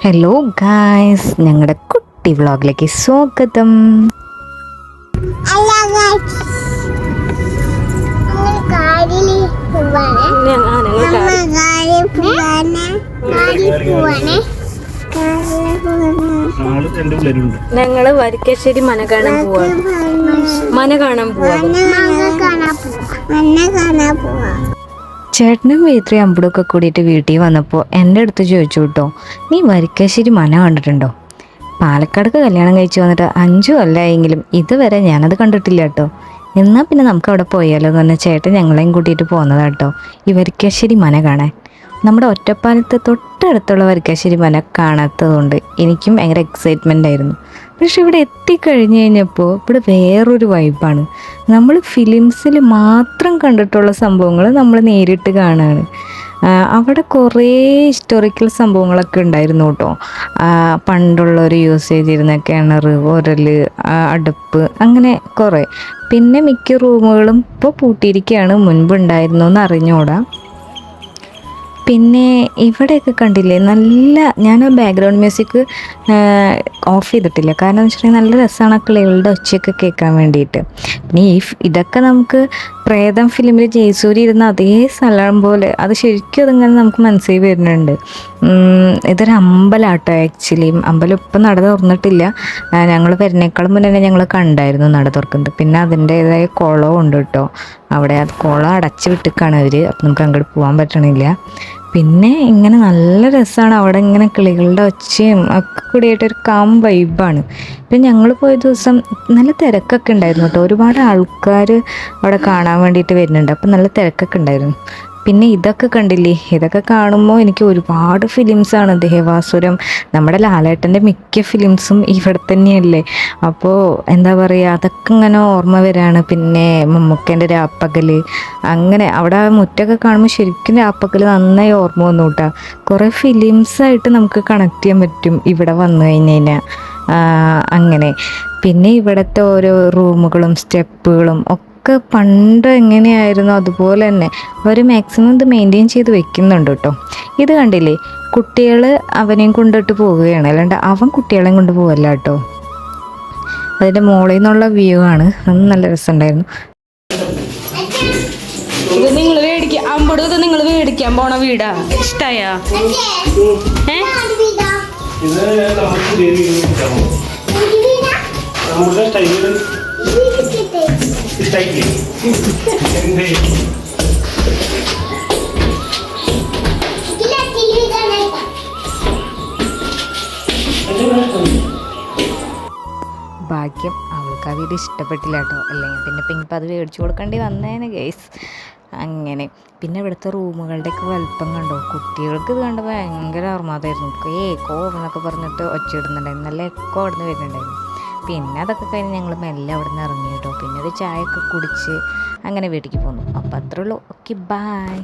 Hello guys, ഞങ്ങളുടെ കുട്ടി വ്ളോഗിലേക്ക് സ്വാഗതം. ഞങ്ങള് വരിക്കശ്ശേരി മന കാണാൻ പോവാ. ചേട്ടനും വേത്രി അമ്പടൊക്കെ കൂടിയിട്ട് വീട്ടിൽ വന്നപ്പോൾ എൻ്റെ അടുത്ത് ചോദിച്ചു കേട്ടോ, നീ വരിക്കാശ്ശേരി മന കണ്ടിട്ടുണ്ടോ? പാലക്കാടൊക്കെ കല്യാണം കഴിച്ച് വന്നിട്ട് 5 കൊല്ലമായെങ്കിലും ഇതുവരെ ഞാനത് കണ്ടിട്ടില്ല കേട്ടോ. എന്നാൽ പിന്നെ നമുക്ക് അവിടെ പോയാലോ എന്ന് പറഞ്ഞാൽ ചേട്ടൻ ഞങ്ങളെയും കൂട്ടിയിട്ട് പോകുന്നതാട്ടോ ഈ വരിക്കാശ്ശേരി മന കാണാൻ. നമ്മുടെ ഒറ്റപ്പാലത്തെ തൊട്ടടുത്തുള്ള വരിക്കാശ്ശേരി മന കാണാത്തതുകൊണ്ട് എനിക്കും ഭയങ്കര എക്സൈറ്റ്മെൻ്റ് ആയിരുന്നു. പക്ഷെ ഇവിടെ എത്തിക്കഴിഞ്ഞ് കഴിഞ്ഞപ്പോൾ ഇവിടെ വേറൊരു വൈബാണ്. നമ്മൾ ഫിലിംസിൽ മാത്രം കണ്ടിട്ടുള്ള സംഭവങ്ങൾ നമ്മൾ നേരിട്ട് കാണുകയാണ്. അവിടെ കുറേ ഹിസ്റ്റോറിക്കൽ സംഭവങ്ങളൊക്കെ ഉണ്ടായിരുന്നു കേട്ടോ. പണ്ടുള്ളവർ യൂസ് ചെയ്തിരുന്ന കിണർ, ഉരൽ, അടുപ്പ്, അങ്ങനെ കുറേ. പിന്നെ മിക്ക റൂമുകളും ഇപ്പോൾ പൂട്ടിയിരിക്കുകയാണ്, മുൻപുണ്ടായിരുന്നു എന്ന് അറിഞ്ഞുകൂടാ. പിന്നെ ഇവിടെയൊക്കെ കണ്ടില്ലേ, നല്ല ഞാൻ ബാക്ക്ഗ്രൗണ്ട് മ്യൂസിക് ഓഫ് ചെയ്തിട്ടില്ല, കാരണം എന്ന് വെച്ചിട്ടുണ്ടെങ്കിൽ നല്ല രസമാണ് ആ കിളികളുടെ ഒച്ചയൊക്കെ കേൾക്കാൻ വേണ്ടിയിട്ട്. പിന്നെ ഇതൊക്കെ നമുക്ക് പ്രേതം ഫിലിമിൽ ജയസൂരി ഇരുന്ന അതേ സ്ഥലം പോലെ അത് ശരിക്കും അതിങ്ങനെ നമുക്ക് മനസ്സിൽ വരുന്നുണ്ട്. ഇതൊരു അമ്പലമാട്ടോ. ആക്ച്വലി അമ്പലം ഇപ്പം നട തുറന്നിട്ടില്ല. ഞങ്ങൾ വരുന്നേക്കാളും മുന്നേ തന്നെ ഞങ്ങൾ കണ്ടായിരുന്നു നട തുറക്കുന്നത്. പിന്നെ അതിൻ്റേതായ കുളവും ഉണ്ട് കേട്ടോ അവിടെ. അത് കുളം അടച്ചു വിട്ടിക്കാണ് അവർ, അപ്പം നമുക്ക് അങ്ങോട്ട് പോകാൻ പറ്റണില്ല. പിന്നെ ഇങ്ങനെ നല്ല രസമാണ് അവിടെ, ഇങ്ങനെ കിളികളുടെ ഒച്ചയും ഒക്കെ കൂടിയായിട്ടൊരു കാം വൈബാണ്. പിന്നെ ഞങ്ങൾ പോയ ദിവസം നല്ല തിരക്കൊക്കെ ഉണ്ടായിരുന്നു കേട്ടോ. ഒരുപാട് ആൾക്കാർ അവിടെ കാണാൻ വേണ്ടിയിട്ട് വരുന്നുണ്ട്, അപ്പം നല്ല തിരക്കൊക്കെ ഉണ്ടായിരുന്നു. പിന്നെ ഇതൊക്കെ കണ്ടില്ലേ, ഇതൊക്കെ കാണുമ്പോൾ എനിക്ക് ഒരുപാട് ഫിലിംസാണ്. ദേവാസുരം, നമ്മുടെ ലാലേട്ടൻ്റെ മിക്ക ഫിലിംസും ഇവിടെ തന്നെയല്ലേ. അപ്പോൾ എന്താ പറയുക, അതൊക്കെ ഇങ്ങനെ ഓർമ്മ വരാണ്. പിന്നെ മമ്മൂക്കേൻ്റെ രാപ്പകൽ, അങ്ങനെ അവിടെ മുറ്റൊക്കെ കാണുമ്പോൾ ശരിക്കും രാപ്പകൽ നന്നായി ഓർമ്മ വന്നു കേട്ടോ. കുറേ ഫിലിംസായിട്ട് നമുക്ക് കണക്ട് ചെയ്യാൻ പറ്റും ഇവിടെ വന്നു കഴിഞ്ഞ് കഴിഞ്ഞാൽ. അങ്ങനെ പിന്നെ ഇവിടുത്തെ ഓരോ റൂമുകളും സ്റ്റെപ്പുകളും ഒക്കെ പണ്ട് എങ്ങനെയായിരുന്നു അതുപോലെ തന്നെ അവർ മാക്സിമം ഇത് മെയിൻറ്റെയിൻ ചെയ്ത് വെക്കുന്നുണ്ട് കേട്ടോ. ഇത് കണ്ടില്ലേ, കുട്ടികൾ അവനെയും കൊണ്ടിട്ട് പോവുകയാണ്, അല്ലാണ്ട് അവൻ കുട്ടികളെയും കൊണ്ട് പോവല്ല കേട്ടോ. അതിൻ്റെ മുകളിൽ നിന്നുള്ള വ്യൂ ആണ്. അത് നല്ല രസമുണ്ടായിരുന്നു. ഇത് നിങ്ങൾ മേടിക്കാൻ പോണ വീടാ? ഇഷ്ടായ? ഭാഗ്യം അവൾക്ക് ആ വീട് ഇഷ്ടപ്പെട്ടില്ല കേട്ടോ, അല്ലെങ്കിൽ പിന്നെ ഇപ്പം അത് മേടിച്ചു കൊടുക്കേണ്ടി വന്നേനെ ഗൈസ്. അങ്ങനെ പിന്നെ ഇവിടുത്തെ റൂമുകളുടെയൊക്കെ വലുപ്പം കണ്ടോ. കുട്ടികൾക്ക് ഇത് കണ്ടപ്പോൾ ഭയങ്കര അർമാദമായിരുന്നു. എന്നൊക്കെ പറഞ്ഞിട്ട് ഒച്ചയിടുന്നുണ്ടായിരുന്നു, നല്ല എക്കോ അവിടെ നിന്ന് വരുന്നുണ്ടായിരുന്നു. പിന്നെ അതൊക്കെ കഴിഞ്ഞ് ഞങ്ങൾ മെല്ലെ അവിടെ നിന്ന് ഇറങ്ങി കേട്ടോ. പിന്നെ ഒരു ചായയൊക്കെ കുടിച്ച് അങ്ങനെ വീട്ടിലേക്ക് പോന്നു. അപ്പോൾ അത്രേ ഉള്ളൂ. Okay, by.